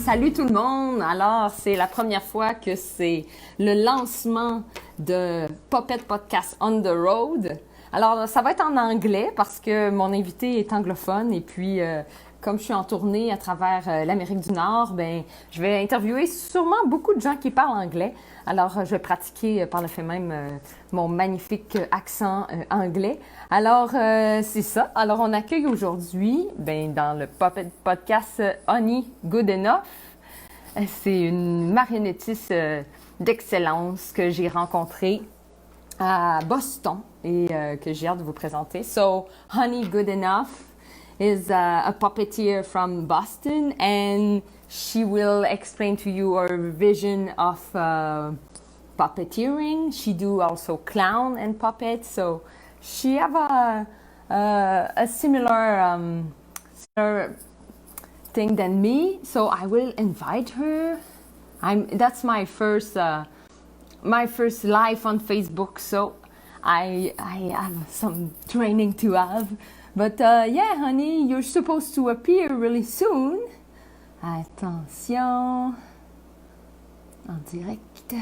Salut tout le monde! Alors, c'est la première fois que c'est le lancement de Puppet Podcast on the Road. Alors, ça va être en anglais parce que mon invité est anglophone et puis, comme je suis en tournée à travers l'Amérique du Nord, ben, je vais interviewer sûrement beaucoup de gens qui parlent anglais. Alors, je vais pratiquer par le fait même mon magnifique accent anglais. Alors, c'est ça. Alors, on accueille aujourd'hui, ben, dans le Puppet Podcast Honey Goodenough. C'est une marionnettiste d'excellence que j'ai rencontrée à Boston et que j'ai hâte de vous présenter. So, Honey Goodenough is a puppeteer from Boston, and she will explain to you her vision of puppeteering. She do also clown and puppet, so she have a similar thing than me. So I will invite her. That's my first live on Facebook, so I have some training to have. But yeah, honey, you're supposed to appear really soon. Attention. En direct.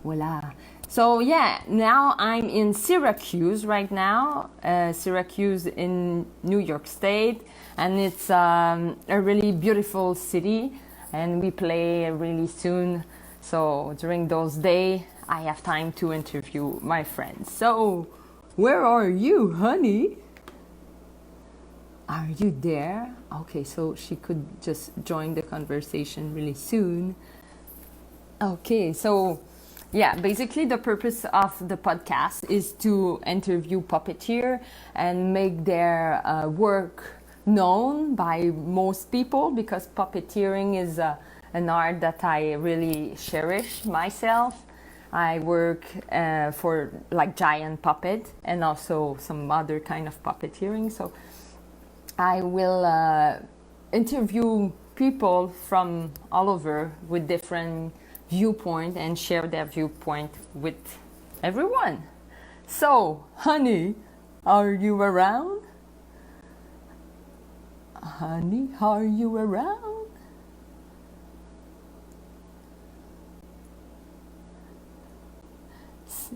Voila. So yeah, now I'm in Syracuse right now. Syracuse in New York State. And it's a really beautiful city. And we play really soon. So during those days, I have time to interview my friends. So, where are you, honey? Are you there? Okay, so she could just join the conversation really soon. Okay, so yeah, basically the purpose of the podcast is to interview puppeteer and make their work known by most people, because puppeteering is an art that I really cherish myself. I work for like giant puppet and also some other kind of puppeteering. So I will interview people from all over with different viewpoint and share their viewpoint with everyone. So, honey, are you around? Honey, are you around?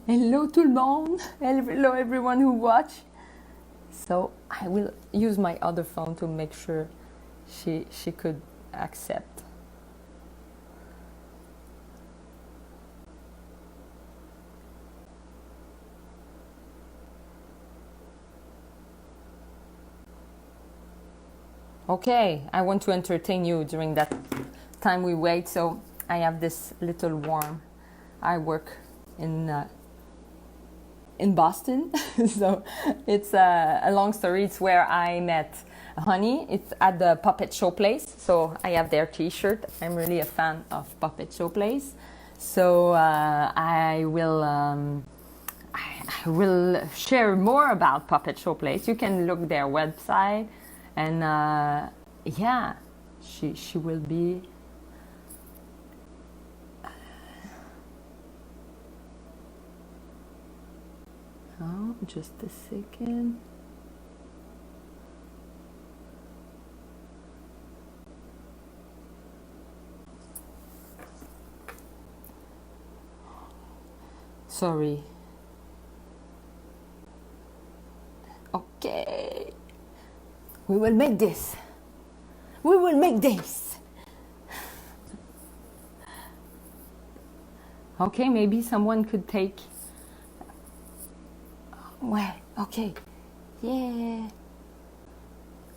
Hello tout le monde. Hello everyone who watch. So I will use my other phone to make sure she could accept. Okay, I want to entertain you during that time we wait, so I have this little worm. I work in Boston, so it's a long story. It's where I met Honey. It's at the Puppet Show Place, so I have their T-shirt. I'm really a fan of Puppet Show Place, so I will share more about Puppet Show Place. You can look their website, and yeah, she will be. Oh, just a second. Sorry. Okay. We will make this. We will make this. Okay, maybe someone could take. Well, okay, yeah.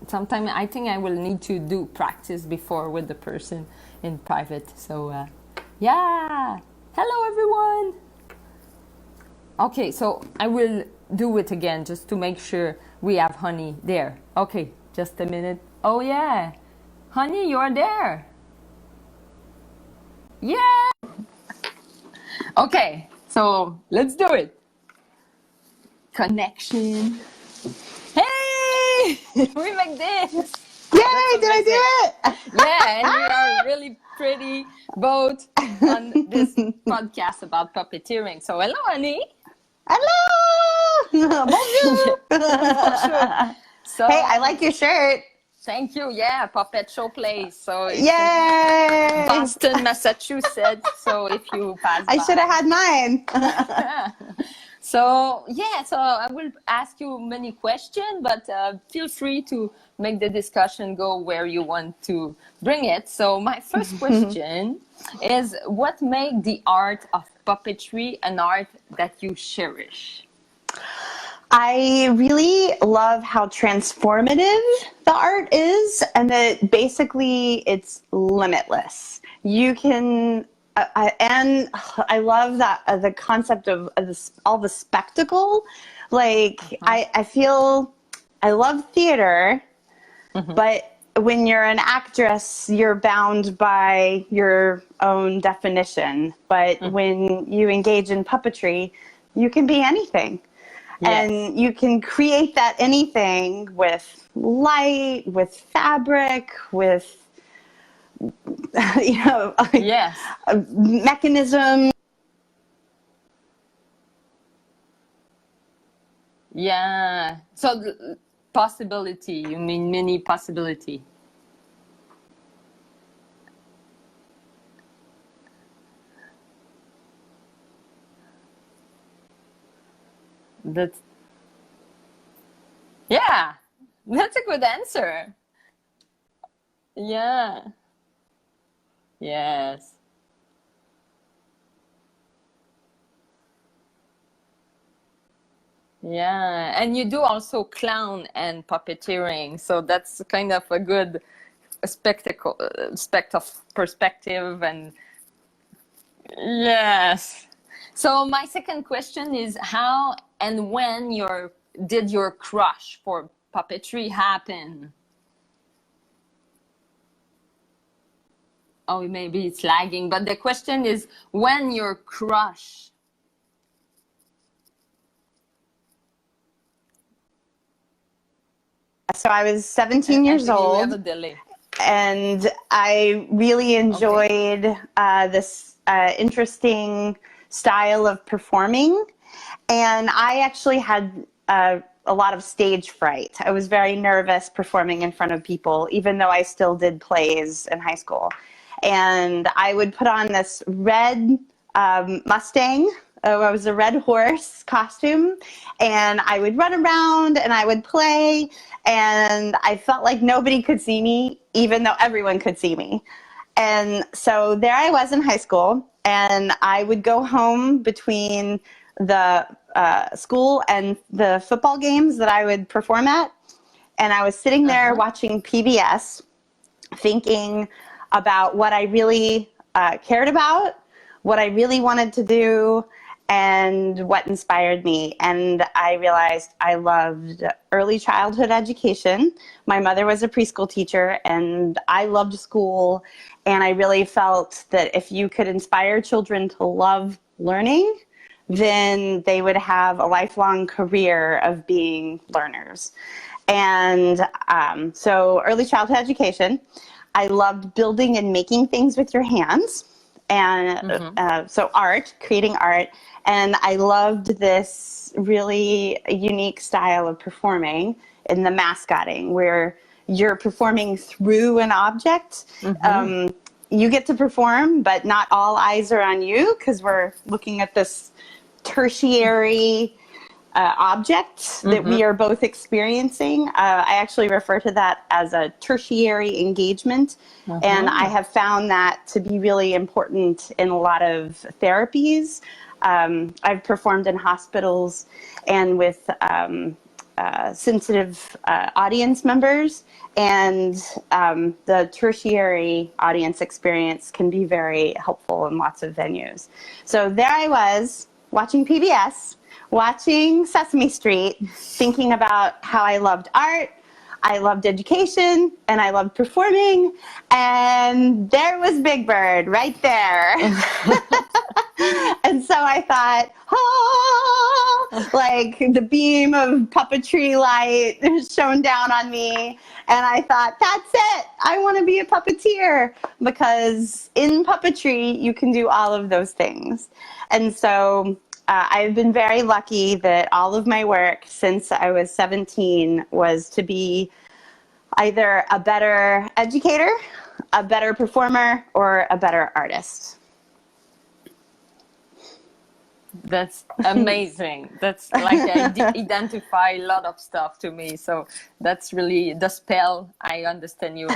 Sometimes I think I will need to do practice before with the person in private. So, yeah. Hello, everyone. Okay, so I will do it again just to make sure we have Honey there. Okay, just a minute. Oh, yeah. Honey, you are there. Yeah. Okay, so let's do it. Connection. Hey! We make this! Yay! Did I do it? Yeah, and we are really pretty both on this podcast about puppeteering. So, hello, honey. Hello! Bonjour! Bonjour. So, hey, I like your shirt. Thank you. Yeah, Puppet Show Place. So it's Yay! in Boston, Massachusetts. So if you pass by. I should have had mine. So I will ask you many questions, but feel free to make the discussion go where you want to bring it. So my first question is, what makes the art of puppetry an art that you cherish? I really love how transformative the art is, and that basically it's limitless. You can, and I love that the concept of all the spectacle. Like, I feel, I love theater, but when you're an actress, you're bound by your own definition. But when you engage in puppetry, you can be anything. Yes. And you can create that anything with light, with fabric, with, Yes. a mechanism. Yeah. So possibility, you mean many possibility. That's a good answer. Yeah. Yes. Yeah, and you do also clown and puppeteering, so that's kind of a good spectacle, perspective, and yes. So my second question is, how and when did your crush for puppetry happen? Oh, maybe it's lagging, but the question is, when your crush. So I was 17 years old. You have a delay. And I really enjoyed this interesting style of performing. And I actually had a lot of stage fright. I was very nervous performing in front of people, even though I still did plays in high school. And I would put on this red Mustang. I was a red horse costume, and I would run around and I would play, and I felt like nobody could see me, even though everyone could see me. And so there I was in high school, and I would go home between the school and the football games that I would perform at, and I was sitting there watching PBS, thinking about what I really cared about, what I really wanted to do, and what inspired me. And I realized I loved early childhood education. My mother was a preschool teacher, and I loved school. And I really felt that if you could inspire children to love learning, then they would have a lifelong career of being learners. And so early childhood education, I loved building and making things with your hands. And so art, creating art. And I loved this really unique style of performing in the mascotting, where you're performing through an object. You get to perform, but not all eyes are on you, because we're looking at this tertiary object that we are both experiencing. I actually refer to that as a tertiary engagement. And I have found that to be really important in a lot of therapies. I've performed in hospitals and with sensitive audience members, and the tertiary audience experience can be very helpful in lots of venues. So there I was watching PBS, watching Sesame Street, thinking about how I loved art, I loved education, and I loved performing, and there was Big Bird right there. And so I thought, oh, like the beam of puppetry light shone down on me, and I thought, that's it, I want to be a puppeteer, because in puppetry you can do all of those things. And so I've been very lucky that all of my work since I was 17 was to be either a better educator, a better performer, or a better artist. That's amazing. That's like identify a lot of stuff to me. So that's really the spell. I understand you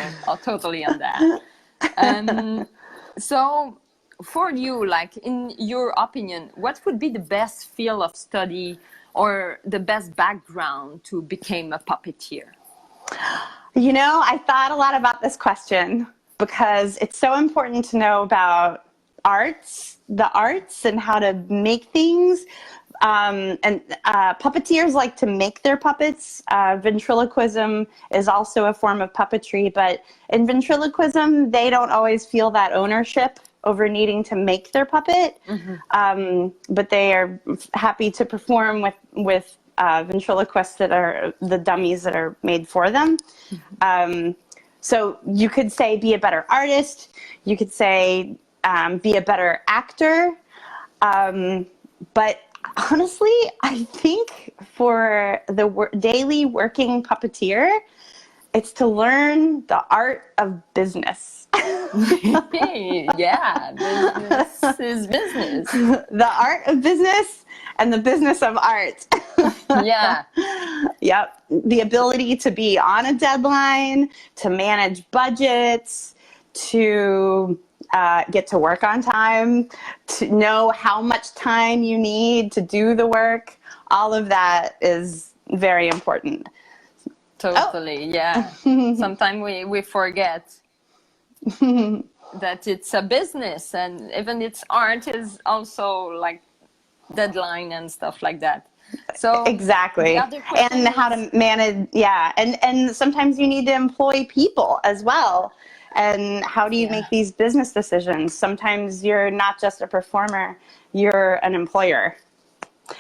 totally on that. So for you, like in your opinion, what would be the best field of study or the best background to become a puppeteer? You know, I thought a lot about this question because it's so important to know about the arts and how to make things. Puppeteers like to make their puppets. Ventriloquism is also a form of puppetry, but in ventriloquism, they don't always feel that ownership over needing to make their puppet. But they are happy to perform with ventriloquists that are the dummies that are made for them. So you could say be a better artist. You could say be a better actor. But honestly, I think for the daily working puppeteer, it's to learn the art of business. Yeah, business is business. The art of business and the business of art. Yeah. Yep. The ability to be on a deadline, to manage budgets, to get to work on time, to know how much time you need to do the work. All of that is very important. Totally, yeah. Sometimes we forget that it's a business, and even its art is also like deadline and stuff like that. So exactly. And how to manage, and sometimes you need to employ people as well. And how do you make these business decisions? Sometimes you're not just a performer, you're an employer,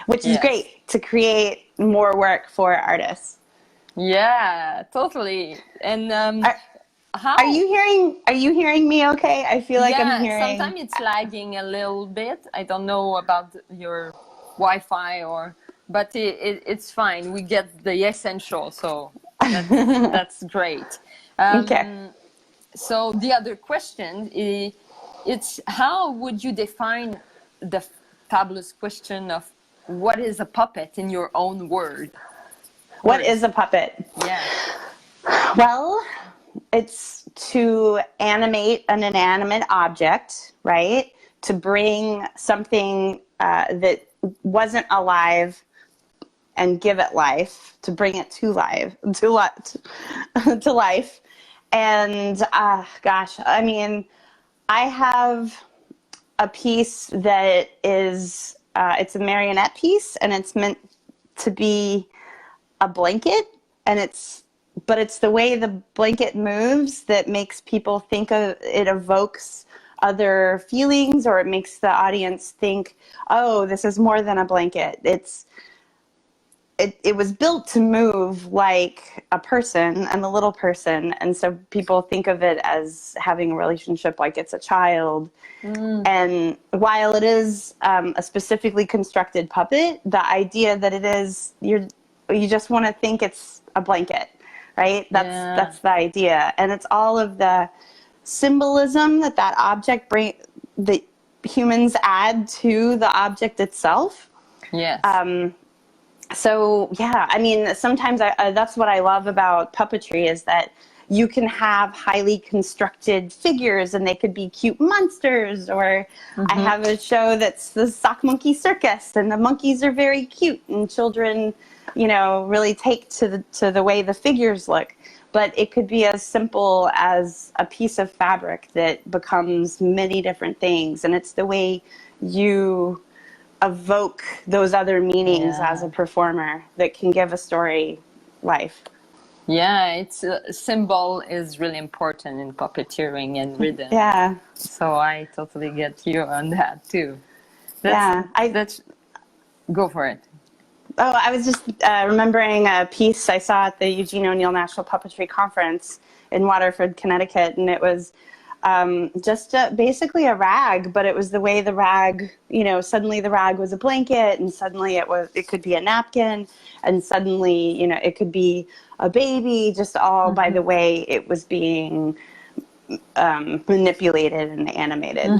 which is great to create more work for artists. Yeah, totally. And are you hearing me okay? I feel like I'm hearing. Sometimes it's lagging a little bit. I don't know about your Wi-Fi but it's fine. We get the essential, so that's great. Okay. So the other question is, it's how would you define the fabulous question of what is a puppet in your own word? What is a puppet? Yeah. Well, it's to animate an inanimate object, right? To bring something that wasn't alive and give it life, to bring it to life, to life. And gosh, I mean, I have a piece that is, it's a marionette piece, and it's meant to be a blanket, but it's the way the blanket moves that makes people think of it, evokes other feelings, or it makes the audience think, oh, this is more than a blanket. It was built to move like a person, and a little person, and so people think of it as having a relationship like it's a child. And while it is a specifically constructed puppet, the idea that it is, you just want to think it's a blanket, right? That's the idea. And it's all of the symbolism that object that humans add to the object itself. Yes. So yeah, I mean, sometimes that's what I love about puppetry, is that you can have highly constructed figures, and they could be cute monsters, or I have a show that's the Sock Monkey Circus, and the monkeys are very cute, and children, really take to the way the figures look. But it could be as simple as a piece of fabric that becomes many different things, and it's the way you evoke those other meanings as a performer that can give a story life. Yeah, it's symbol is really important in puppeteering and rhythm. Yeah. So I totally get you on that too. Go for it. Oh, I was just remembering a piece I saw at the Eugene O'Neill National Puppetry Conference in Waterford, Connecticut, and it was just basically a rag, but it was the way the rag, suddenly the rag was a blanket, and suddenly it could be a napkin, and suddenly, it could be a baby, just all by the way it was being manipulated and animated.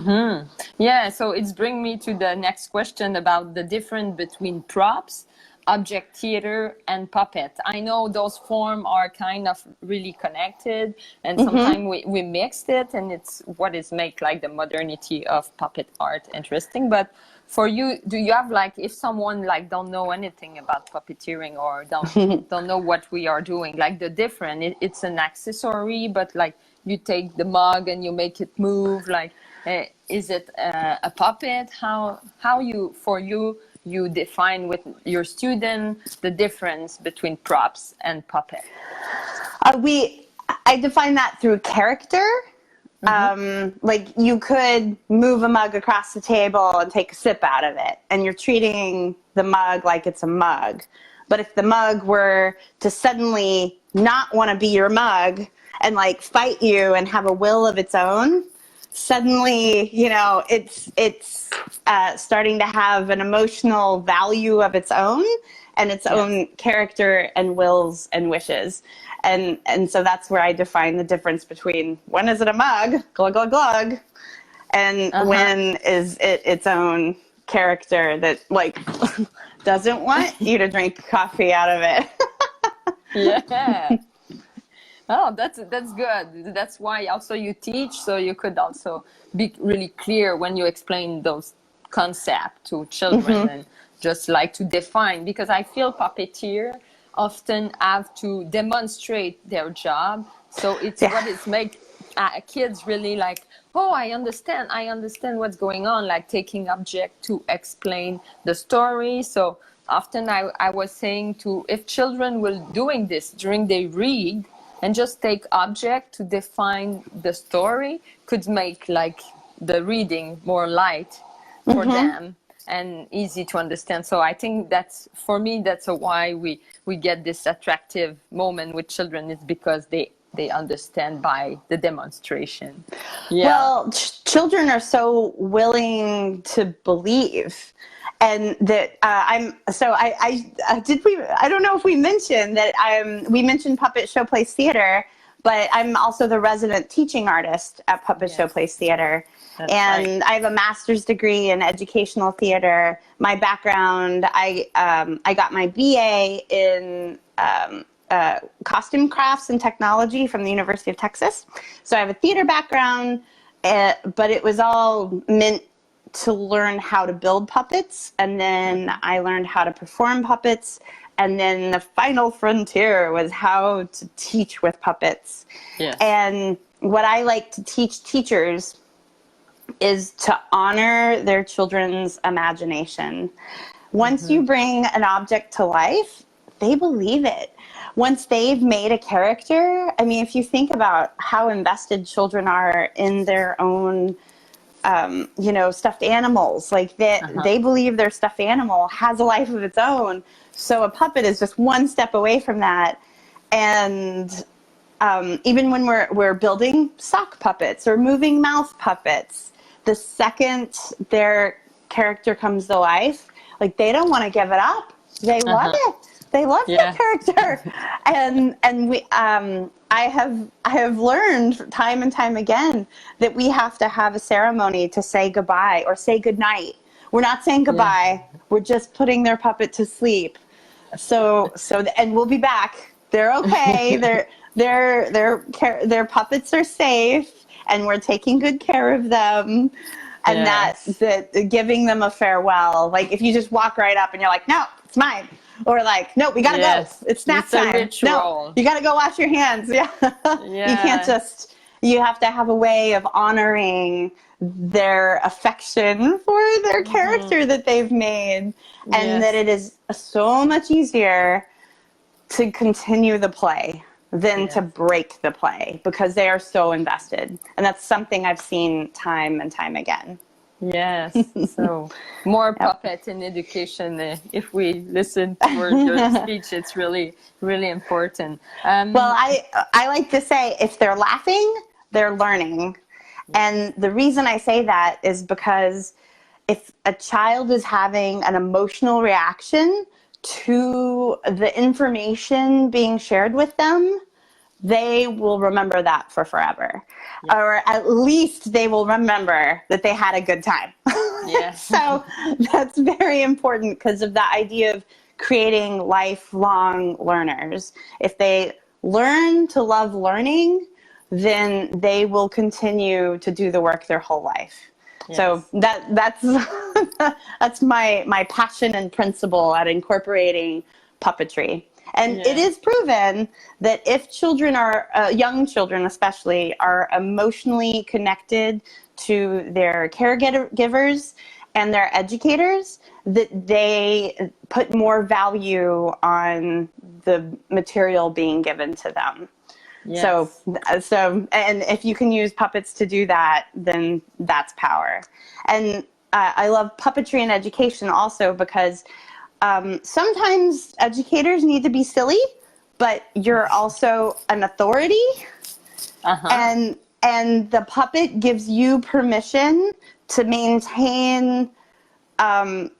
Yeah, so it's bring me to the next question about the difference between props, object theater, and puppet. I know those forms are kind of really connected, and sometimes we mixed it, and it's what is make like the modernity of puppet art interesting. But for you, do you have like, if someone like don't know anything about puppeteering or don't know what we are doing, like the different, it's an accessory, but like you take the mug and you make it move, like is it a puppet? How you define with your student the difference between props and puppet? I define that through character. Like you could move a mug across the table and take a sip out of it, and you're treating the mug like it's a mug. But if the mug were to suddenly not want to be your mug and like fight you and have a will of its own, suddenly, it's starting to have an emotional value of its own and its own character and wills and wishes. And so that's where I define the difference between when is it a mug, glug, glug, glug, and when is it its own character that like doesn't want you to drink coffee out of it. Yeah. Oh, that's good. That's why also you teach, so you could also be really clear when you explain those concepts to children and just like to define, because I feel puppeteer often have to demonstrate their job. So it's what it's make kids really like, oh, I understand what's going on, like taking object to explain the story. So often I was saying if children were doing this during they read, and just take object to define the story, could make like the reading more light for them and easy to understand. So I think that's, for me, that's why we get this attractive moment with children, is because they understand by the demonstration. Yeah. Well, children are so willing to believe. And that I don't know if we mentioned that we mentioned Puppet Show Place Theater, but I'm also the resident teaching artist at Puppet Show Place Theater. That's and right. I have a master's degree in educational theater. My background, I got my BA in costume crafts and technology from the University of Texas. So I have a theater background, but it was all meant to learn how to build puppets, and then I learned how to perform puppets, and then the final frontier was how to teach with puppets. Yes. And what I like to teach teachers is to honor their children's imagination. Once you bring an object to life, they believe it. Once they've made a character, I mean, if you think about how invested children are in their own stuffed animals, like they believe their stuffed animal has a life of its own. So a puppet is just one step away from that. And even when we're building sock puppets or moving mouth puppets, the second their character comes to life, like they don't want to give it up. They love it. They love their character. And we I have learned time and time again that we have to have a ceremony to say goodbye or say goodnight. We're not saying goodbye. We're just putting their puppet to sleep. So and we'll be back. They're okay. Their puppets are safe, and we're taking good care of them. And that giving them a farewell. Like if you just walk right up and you're like, no, it's mine. Or like, no, we gotta go. It's snack time. No, you gotta go wash your hands. Yeah. You can't just, you have to have a way of honoring their affection for their character that they've made. And that it is so much easier to continue the play than to break the play, because they are so invested. And that's something I've seen time and time again. Yes, so more puppet in education. If we listen to your speech, it's really, really important. Well, I like to say, if they're laughing, they're learning. And the reason I say that is because if a child is having an emotional reaction to the information being shared with them, they will remember that for forever. Yes. Or at least they will remember that they had a good time. Yes. So that's very important because of the idea of creating lifelong learners. If they learn to love learning, then they will continue to do the work their whole life. Yes. So that's that's my passion and principle at incorporating puppetry. And it is proven that if children are, young children especially, are emotionally connected to their caregivers and their educators, that they put more value on the material being given to them. Yes. So, and if you can use puppets to do that, then that's power. And I love puppetry in education also because sometimes educators need to be silly, but you're also an authority. And the puppet gives you permission to maintain the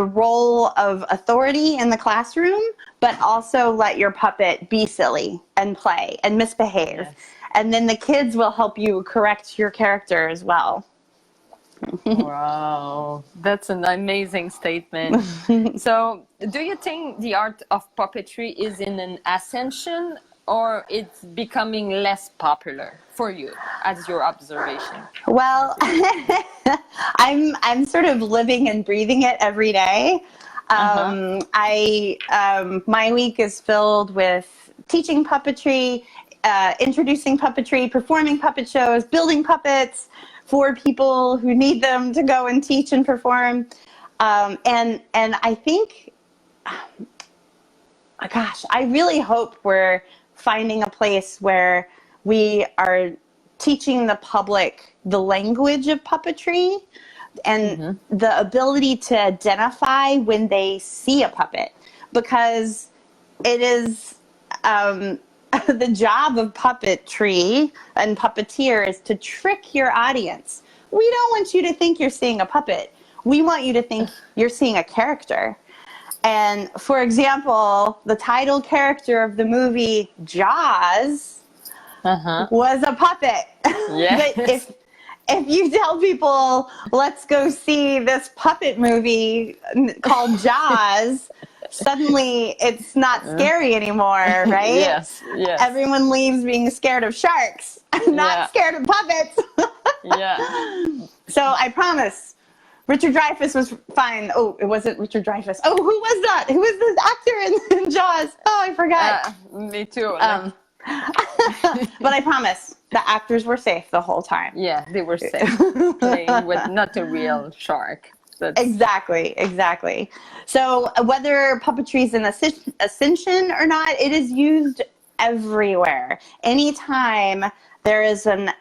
role of authority in the classroom, but also let your puppet be silly and play and misbehave. Yes. And then the kids will help you correct your character as well. Wow, that's an amazing statement. So, do you think the art of puppetry is in an ascension or it's becoming less popular for you as your observation? Well, I'm sort of living and breathing it every day. My week is filled with teaching puppetry, introducing puppetry, performing puppet shows, building puppets for people who need them to go and teach and perform. And I think, gosh, I really hope we're finding a place where we are teaching the public the language of puppetry and the ability to identify when they see a puppet, because it is the job of puppetry and puppeteer is to trick your audience. We don't want you to think you're seeing a puppet. We want you to think you're seeing a character. And for example, the title character of the movie Jaws was a puppet. Yes. But if you tell people, let's go see this puppet movie called Jaws, suddenly it's not scary anymore, right? Yes, yes. Everyone leaves being scared of sharks, not scared of puppets. So I promise, Richard Dreyfuss was fine. Oh, it wasn't Richard Dreyfuss. Oh, who was that? Who was the actor in Jaws? Oh, I forgot. Me too. But I promise, the actors were safe the whole time. Yeah, they were safe. Playing with not a real shark. Exactly. So whether puppetry is an ascension or not, it is used everywhere. Anytime there is an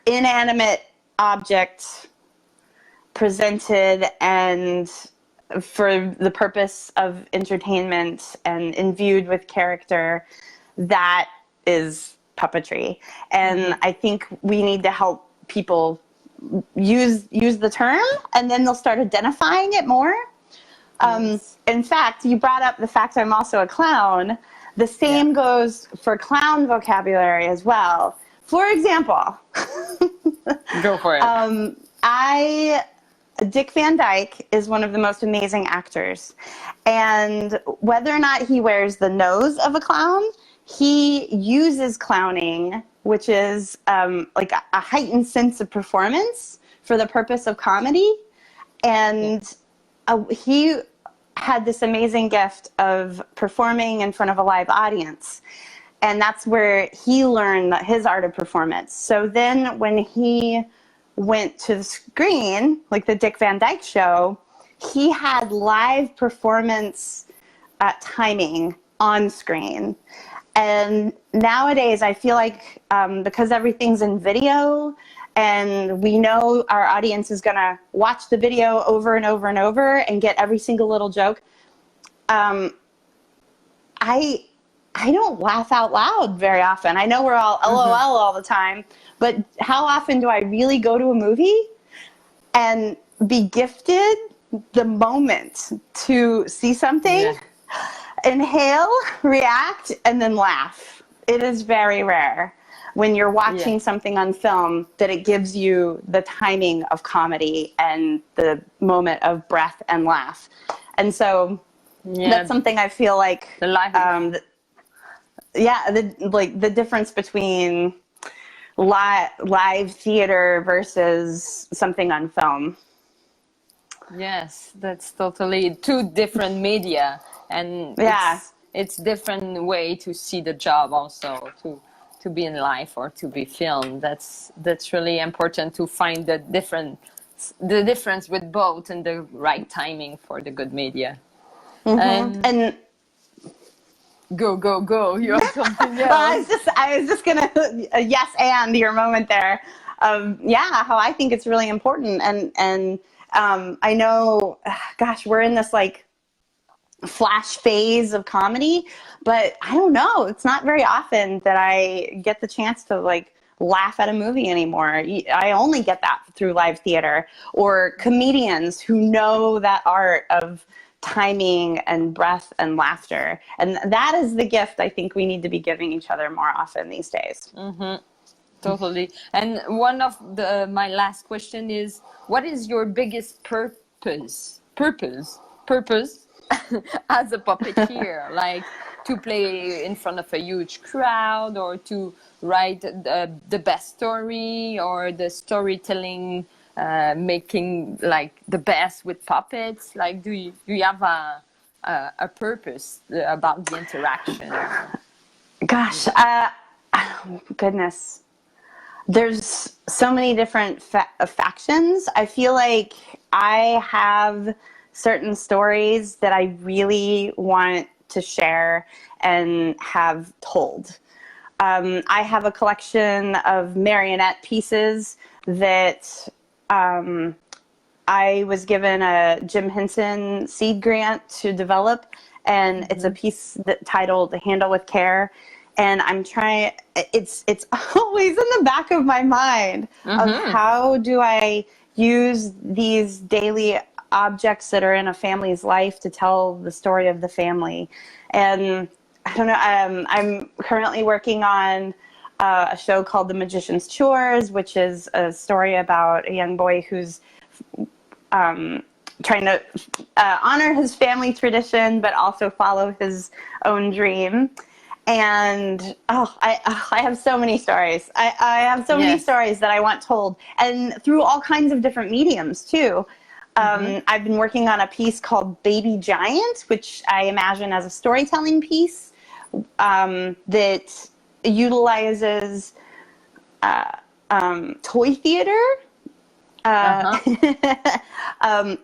inanimate object presented and for the purpose of entertainment and imbued with character, that is puppetry. And I think we need to help people use the term, and then they'll start identifying it more. In fact, you brought up the fact I'm also a clown. The same goes for clown vocabulary as well. For example, go for it. Dick Van Dyke is one of the most amazing actors, and whether or not he wears the nose of a clown, he uses clowning, which is like a heightened sense of performance for the purpose of comedy. And he had this amazing gift of performing in front of a live audience. And that's where he learned his art of performance. So then when he went to the screen, like the Dick Van Dyke Show, he had live performance timing on screen. And nowadays, I feel like because everything's in video and we know our audience is going to watch the video over and over and over and get every single little joke, I I don't laugh out loud very often. I know we're all LOL all the time, but how often do I really go to a movie and be gifted the moment to see something, inhale, react, and then laugh? It is very rare when you're watching something on film that it gives you the timing of comedy and the moment of breath and laugh. And so that's something I feel like the difference between live theater versus something on film. Yes, that's totally two different media, and it's different way to see the job also, to be in life or to be filmed. That's really important to find the difference with both and the right timing for the good media. And go. You have something else. Well, I was just gonna yes and your moment there. How I think it's really important, and I know, gosh, we're in this like flash phase of comedy, but I don't know. It's not very often that I get the chance to like laugh at a movie anymore. I only get that through live theater or comedians who know that art of timing and breath and laughter. And that is the gift I think we need to be giving each other more often these days. Totally. And one of my last question is, what is your biggest purpose as a puppeteer? Like to play in front of a huge crowd, or to write the best story, or the storytelling, making like the best with puppets? Like, do you have a purpose about the interaction? Gosh, goodness. There's so many different factions. I feel like I have certain stories that I really want to share and have told. I have a collection of marionette pieces that I was given a Jim Henson seed grant to develop, and it's a piece titled Handle with Care. And I'm trying, it's always in the back of my mind of how do I use these daily objects that are in a family's life to tell the story of the family. And I don't know, I'm currently working on a show called The Magician's Chores, which is a story about a young boy who's trying to honor his family tradition, but also follow his own dream. And I have so many stories. I have so many stories that I want told, and through all kinds of different mediums too. I've been working on a piece called Baby Giant, which I imagine as a storytelling piece that utilizes toy theater. I'm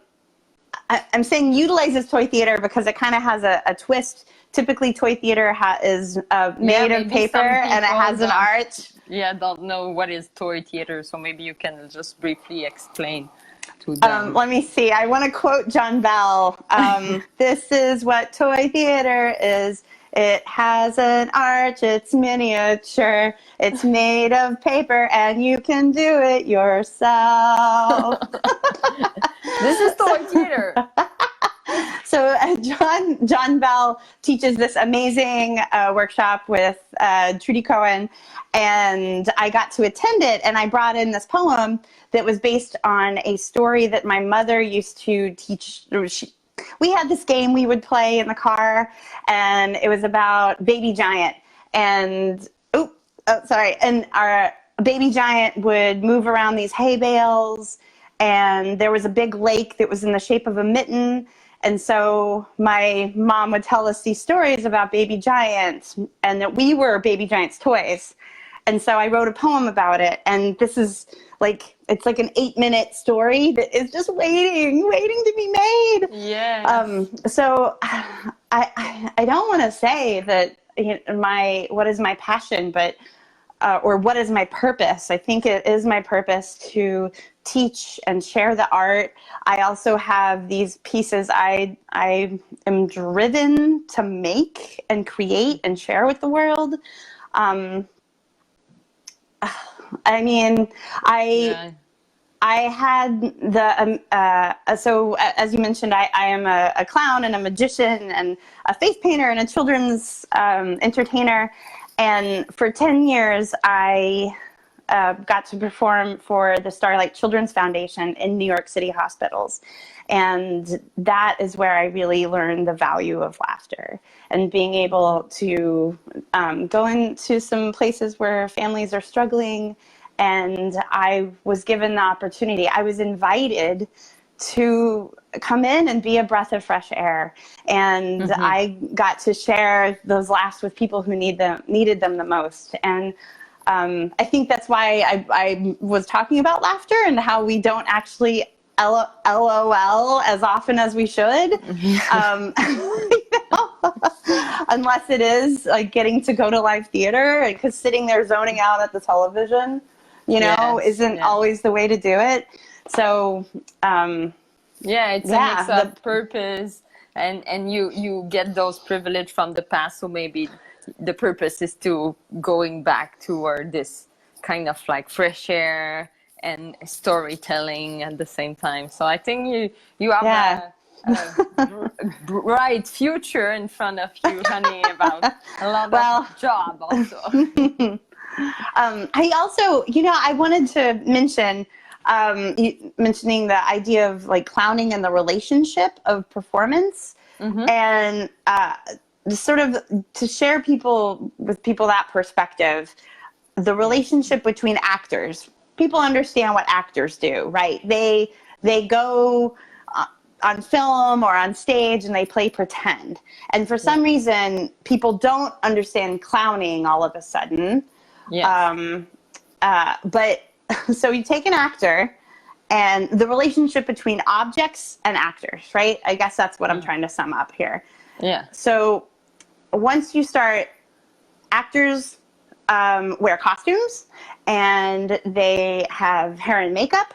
saying utilizes toy theater because it kind of has a twist. Typically, toy theater is made of paper and it has an arch. Don't know what is toy theater, so maybe you can just briefly explain to them. Let me see. I want to quote John Bell. This is what toy theater is. It has an arch, it's miniature, it's made of paper, and you can do it yourself. This is toy theater. So John Bell teaches this amazing workshop with Trudy Cohen, and I got to attend it, and I brought in this poem that was based on a story that my mother used to teach. We had this game we would play in the car, and it was about Baby Giant. And and our Baby Giant would move around these hay bales, and there was a big lake that was in the shape of a mitten. And so my mom would tell us these stories about Baby Giant, and that we were Baby Giant's toys. And so I wrote a poem about it, and this is like, it's like an 8-minute story that is just waiting to be made. Yeah. So I don't want to say that what is my passion, but or what is my purpose. I think it is my purpose to teach and share the art. I also have these pieces I am driven to make and create and share with the world. I mean, I had so as you mentioned, I am a clown and a magician and a face painter and a children's entertainer. And for 10 years, I got to perform for the Starlight Children's Foundation in New York City hospitals. And that is where I really learned the value of laughter and being able to go into some places where families are struggling. And I was given the opportunity. I was invited to come in and be a breath of fresh air. And I got to share those laughs with people who needed them the most. And I think that's why I was talking about laughter and how we don't actually LOL as often as we should. You know? Unless it is like getting to go to live theater, because sitting there zoning out at the television, you know, isn't always the way to do it. So, it's a mix of purpose and you get those privilege from the past. So maybe the purpose is to going back toward this kind of like fresh air and storytelling at the same time. So I think you have a bright future in front of you, honey, about a lot of job also. I also, you know, I wanted to mention, mentioning the idea of like clowning and the relationship of performance, and sort of to share with people that perspective, the relationship between actors. People understand what actors do, right? They go on film or on stage and they play pretend. And for some reason, people don't understand clowning all of a sudden. But so you take an actor and the relationship between objects and actors, right? I guess that's what I'm trying to sum up here. Yeah. So once you start, actors wear costumes and they have hair and makeup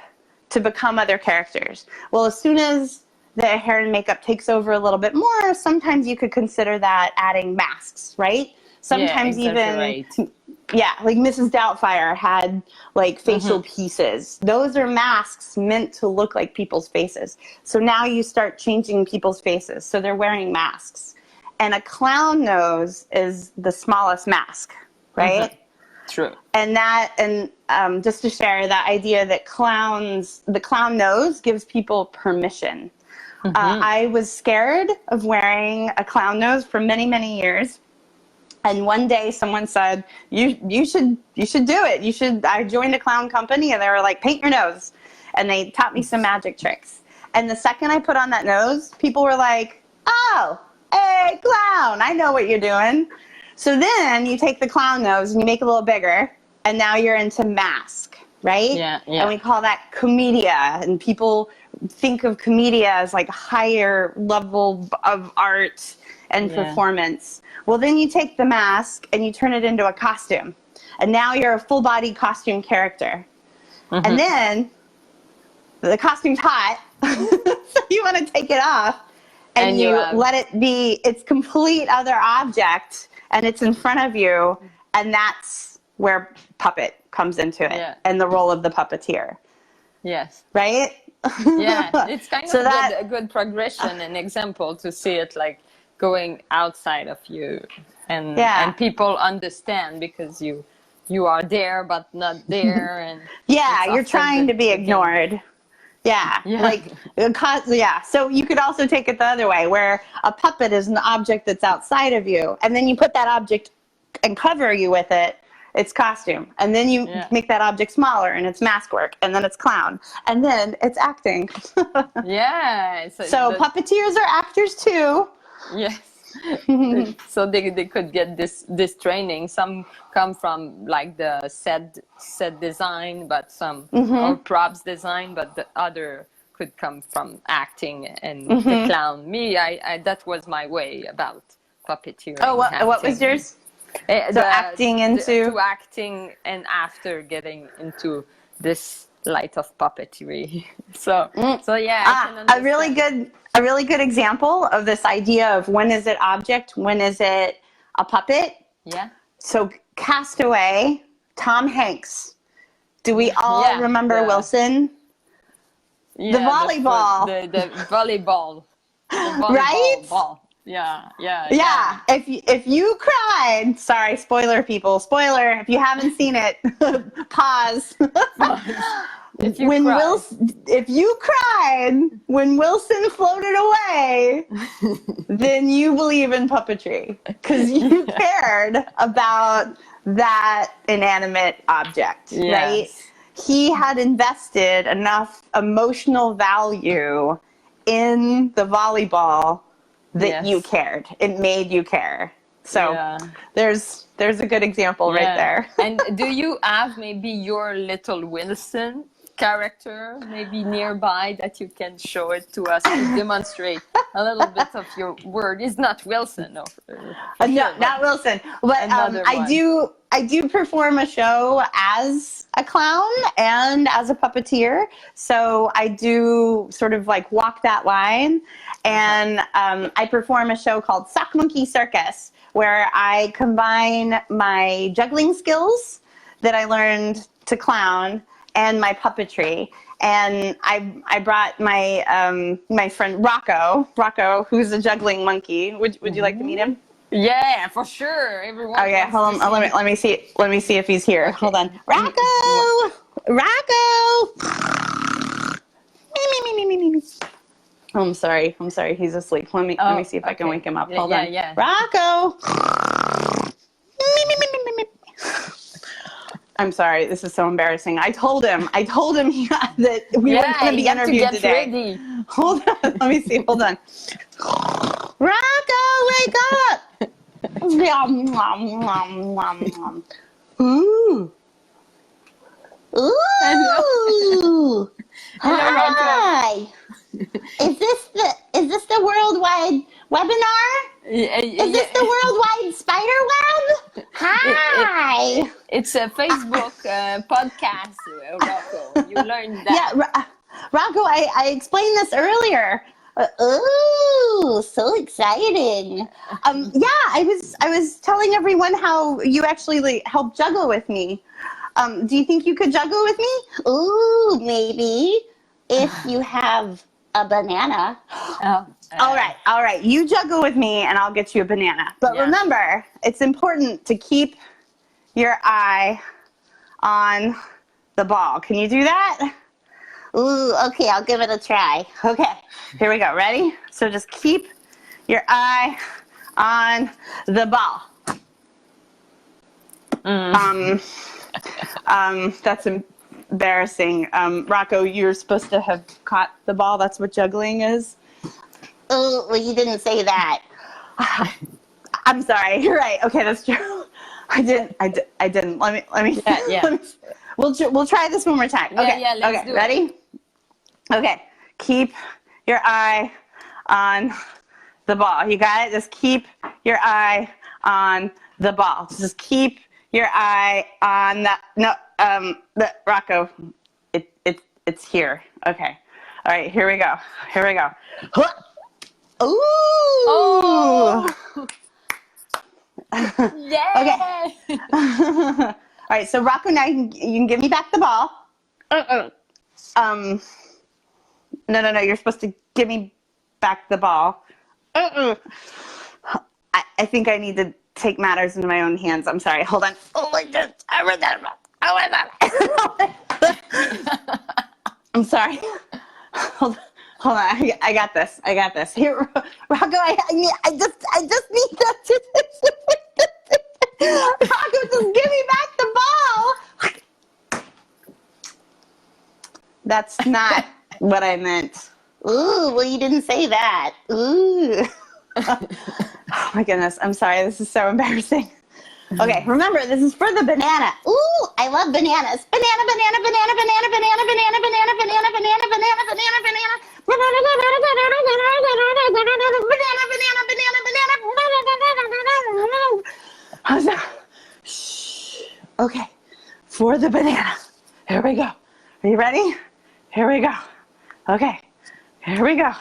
to become other characters. Well, as soon as the hair and makeup takes over a little bit more, sometimes you could consider that adding masks, right? Sometimes like Mrs. Doubtfire had like facial pieces. Those are masks meant to look like people's faces. So now you start changing people's faces. So they're wearing masks. And a clown nose is the smallest mask, right? True. And just to share that idea that the clown nose gives people permission. I was scared of wearing a clown nose for many, many years. And one day someone said, you should do it. I joined a clown company and they were like, paint your nose. And they taught me some magic tricks. And the second I put on that nose, people were like, oh, hey, clown, I know what you're doing. So then you take the clown nose and you make it a little bigger, and now you're into mask, right? Yeah. And we call that comedia, and people think of comedia as like higher level of art and performance. Well, then you take the mask and you turn it into a costume, and now you're a full body costume character. And then the costume's hot, so you want to take it off, and you let it be its complete other object. And it's in front of you, and that's where puppet comes into it, and the role of the puppeteer. Yes. Right? It's kind of a good progression and example to see it like going outside of you, and people understand because you are there but not there, and you're trying to be ignored. So you could also take it the other way, where a puppet is an object that's outside of you, and then you put that object and cover you with it, it's costume, and then you make that object smaller and it's mask work, and then it's clown, and then it's acting. So puppeteers are actors too. Yes. So they could get this training. Some come from like the set design, but some or props design, but the other could come from acting and the clown. Me, I that was my way about puppeteering. Oh, what was yours? To acting and after getting into this light of puppetry. So yeah, I can understand. A really good example of this idea of when is it object, when is it a puppet. Yeah. So Castaway, Tom Hanks. Do we all remember Wilson? Yeah, the volleyball. The volleyball. The volleyball right? ball. Yeah. If you cried, sorry, spoiler people, spoiler. If you haven't seen it, pause. If you cried when Wilson floated away, then you believe in puppetry because you cared about that inanimate object, right? He had invested enough emotional value in the volleyball that you cared. It made you care. So there's a good example right there. And do you have maybe your little Wilson character maybe nearby that you can show it to us to demonstrate a little bit of your word? It's not Wilson, no. No, not Wilson. But I do perform a show as a clown and as a puppeteer. So I do sort of like walk that line. And I perform a show called Sock Monkey Circus, where I combine my juggling skills that I learned to clown and my puppetry. And I brought my my friend Rocco, who's a juggling monkey. Would you like to meet him? Yeah, for sure. Everyone. Okay, hold on. Let me see. Let me see if he's here. Okay. Hold on. Rocco. Me. Oh, I'm sorry. He's asleep. Let me see if I can wake him up. Hold on. Yeah. Rocco. I'm sorry. This is so embarrassing. I told him that we were going to be interviewed today. Ready. Hold on. Let me see. Hold on. Rocco, wake up. Ooh. Ooh. Hi. Is this the worldwide webinar? Is this the worldwide spider web? Hi. It's a Facebook podcast, Rocco. You learned that. Yeah, Rocco, I explained this earlier. Oh, so exciting. I was telling everyone how you actually helped juggle with me. Do you think you could juggle with me? Ooh, maybe. If you have a banana. All right. You juggle with me and I'll get you a banana. But remember, it's important to keep your eye on the ball. Can you do that? Ooh, okay, I'll give it a try. Okay, here we go. Ready? So just keep your eye on the ball. That's embarrassing. Rocco, you're supposed to have caught the ball. That's what juggling is. Oh, well, you didn't say that. I'm sorry. You're right. Okay, that's true. I didn't. Let me. Yeah. We'll try this one more time. Okay. Yeah, let's do ready? It. Okay. Keep your eye on the ball. You got it? Just keep your eye on the ball. Just keep your eye on the Rocco. It's here. Okay. All right, here we go. Ooh. Oh. Yeah. Okay. All right, so Rocco, now you can give me back the ball. No, you're supposed to give me back the ball. I think I need to take matters into my own hands. I'm sorry. Hold on. I read that wrong. I'm sorry. Hold on. I got this. Here, Rocco. I just need that. Rocco, just give me back the ball. That's not what I meant. Ooh, well, you didn't say that. Ooh. Oh my goodness. I'm sorry. This is so embarrassing. Okay, remember, this is for the banana. Ooh, I love bananas. Banana. Shh. Okay, for the banana. Here we go. Are you ready? Here we go. Okay. Here we go.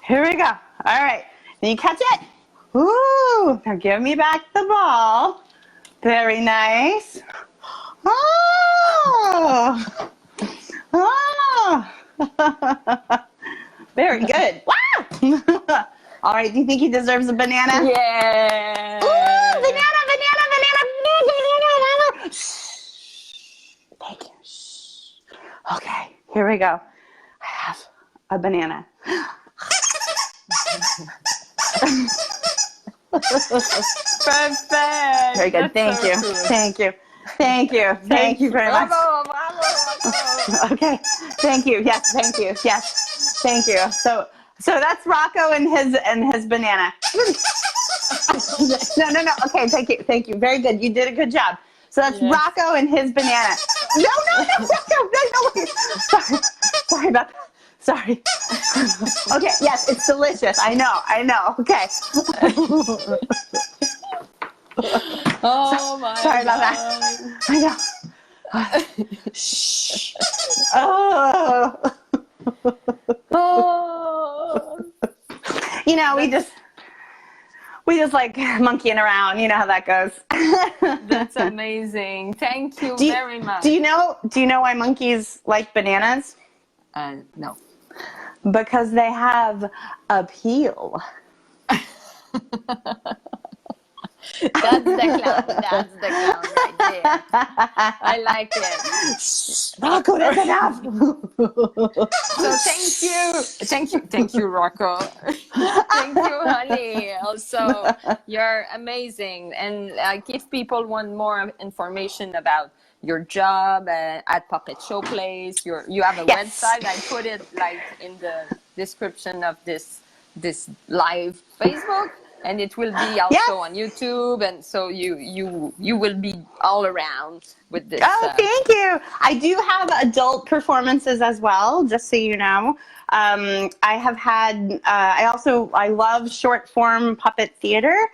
Here we go. All right. Then you catch it. Ooh. Now give me back the ball. Very nice. Oh. Oh. Very good. Wow. All right. Do you think he deserves a banana? Yeah. Ooh, banana. Thank you. Okay, here we go. I have a banana. Perfect. Very good. That's Thank you. so cool. Thank you. Thank you. Thank you very much. Bravo. Okay. Thank you. Yes. Thank you. Yes. Thank you. So that's Rocco and his banana. No. Okay. Thank you. Very good. You did a good job. So that's Rocco and his banana. No. Wait. Sorry about that. Sorry. Okay. Yes, it's delicious. I know. Okay. Oh my Sorry about that. I know. Shh. Oh. You know, we just like monkeying around. You know how that goes. That's amazing. Thank you very much. Do you know why monkeys like bananas? No. Because they have a peel. That's the clown right there. I like it. Rocco, that's enough. So thank you, Rocco. Thank you, honey. Also, you're amazing. And if people want more information about your job at Puppet Showplace, you have a website. I put it like in the description of this live Facebook. And it will be also on YouTube, and so you will be all around with this. Oh, thank you. I do have adult performances as well, just so you know. I have had. I love short form puppet theater.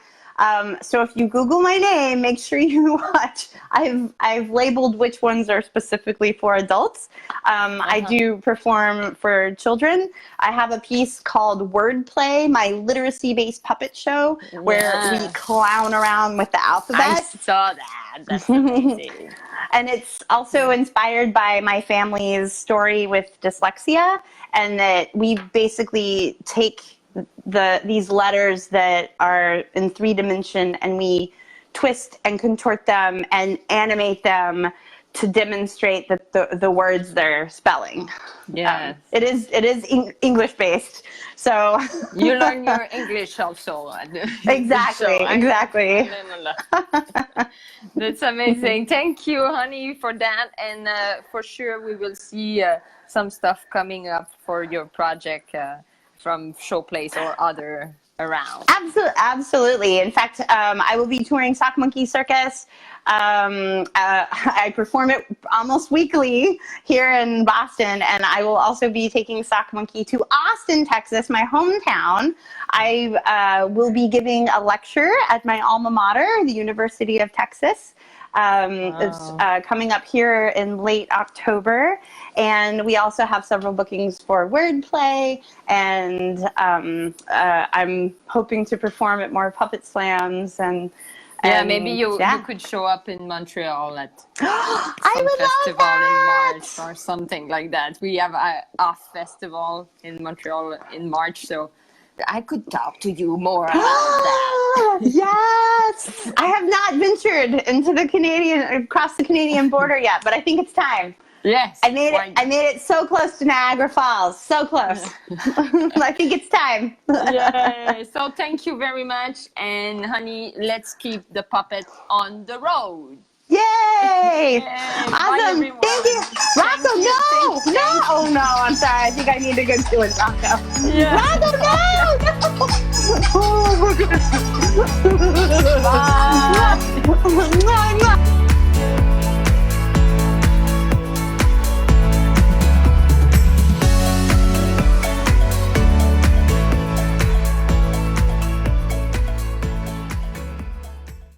So if you Google my name, make sure you watch. I've labeled which ones are specifically for adults. I do perform for children. I have a piece called Wordplay, my literacy-based puppet show, where we clown around with the alphabet. I saw that. That's amazing. And it's also inspired by my family's story with dyslexia, and that we basically take these letters that are in 3D and we twist and contort them and animate them to demonstrate that the words they're spelling. Yeah, it is English based. So you learn your English also. Exactly. That's amazing. Thank you, honey, for that. And for sure, we will see some stuff coming up for your project. From Showplace or other around. Absolutely. In fact, I will be touring Sock Monkey Circus. I perform it almost weekly here in Boston, and I will also be taking Sock Monkey to Austin, Texas, my hometown. I will be giving a lecture at my alma mater, the University of Texas. It's coming up here in late October, and we also have several bookings for Wordplay, and I'm hoping to perform at more puppet slams, and maybe you could show up in Montreal at some festival in March or something like that. We have an off festival in Montreal in March, so I could talk to you more about that. Yes, I have not ventured into across the Canadian border yet, but I think it's time. Yes, I made it so close to Niagara Falls, so close. I think it's time. Yeah. So thank you very much, and honey, let's keep the puppet on the road. Yay! Awesome. Bye, thank you. Rocco, no! Oh no, I'm sorry. I think I need to go to it, Rocco. Yeah. Rocco, no! Oh my goodness. Bye.